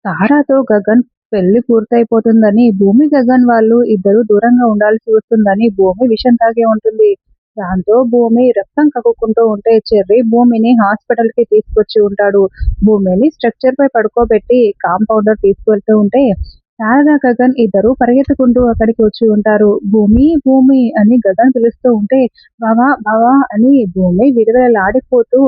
తారాతో గగన్ పెళ్లి పూర్తయిపోతుందని భూమి, గగన్ వాళ్ళు ఇద్దరు దూరంగా ఉండాల్సి వస్తుందని భూమి విషం తాగి ఉంటుంది. దాంతో భూమి రక్తం కక్కుకుంటూ ఉంటే చెర్రీ భూమిని హాస్పిటల్ కి తీసుకొచ్చి ఉంటాడు. భూమిని స్ట్రక్చర్ పై పడుకోబెట్టి కాంపౌండర్ తీసుకువెళ్తూ ఉంటే శారద, గగన్ ఇద్దరు పరిగెత్తుకుంటూ అక్కడికి వచ్చి ఉంటారు. భూమి భూమి అని గగన్ పిలుస్తూ ఉంటే బావా బావా అని భూమి విడవలాడిపోతూ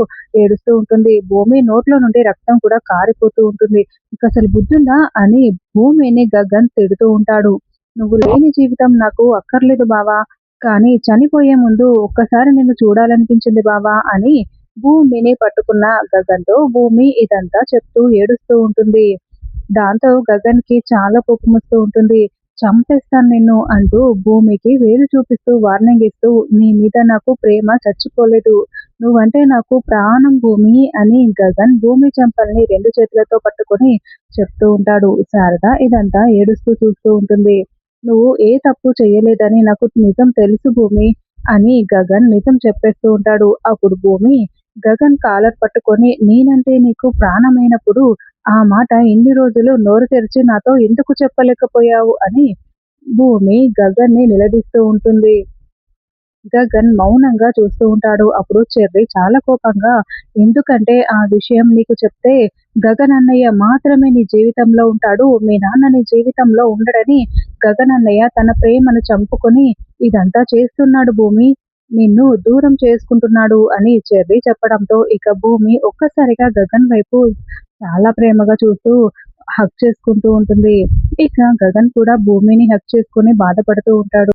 ఏడుస్తూ ఉంటుంది. భూమి నోట్లో నుండి రక్తం కూడా కారిపోతూ ఉంటుంది. నీకసలు బుద్ధుందా అని భూమిని గగన్ తిడుతూ ఉంటాడు. నువ్వు లేని జీవితం నాకు అక్కర్లేదు బావా, కానీ చనిపోయే ముందు ఒక్కసారి నిన్ను చూడాలనిపించింది బావా అని భూమిని పట్టుకున్న గగన్తో భూమి ఇదంతా చెప్తూ ఏడుస్తూ ఉంటుంది. దాంతో గగన్ కి చాలా కోపమొస్తూ ఉంటుంది. చంపేస్తాను నిన్ను అంటూ భూమికి వేలు చూపిస్తూ వార్నింగ్ ఇస్తూ నీ మీద నాకు ప్రేమ చచ్చిపోలేదు, నువ్వంటే నాకు ప్రాణం భూమి అని గగన్ భూమి చెంపల్ని రెండు చేతులతో పట్టుకొని చెప్తూ ఉంటాడు. శారద ఇదంతా ఏడుస్తూ చూస్తూ ఉంటుంది. నువ్వు ఏ తప్పు చేయలేదని నాకు నిజం తెలుసు భూమి అని గగన్ నిజం చెప్పేస్తూ ఉంటాడు. అప్పుడు భూమి గగన్ కాలర్ పట్టుకొని నేనంటే నీకు ప్రాణమైనప్పుడు ఆ మాట ఇన్ని రోజులు నోరు తెరిచి నాతో ఎందుకు చెప్పలేకపోయావు అని భూమి గగన్ని నిలదీస్తూ ఉంటుంది. గగన్ మౌనంగా చూస్తూ ఉంటాడు. అప్పుడు చెర్రీ చాలా కోపంగా ఎందుకంటే ఆ విషయం నీకు చెప్తే గగన్ అన్నయ్య మాత్రమే నీ జీవితంలో ఉంటాడు, మీ నాన్న నీ జీవితంలో ఉండడని గగన్ అన్నయ్య తన ప్రేమను చంపుకొని ఇదంతా చేస్తున్నాడు భూమి, నిన్ను దూరం చేసుకుంటున్నాడు అని చెర్రీ చెప్పడంతో ఇక భూమి ఒక్కసారిగా గగన్ వైపు చాలా ప్రేమగా చూస్తూ హగ్ చేసుకుంటూ ఉంటుంది. ఇక గగన్ కూడా భూమిని హగ్ చేసుకొని బాధపడుతూ ఉంటాడు.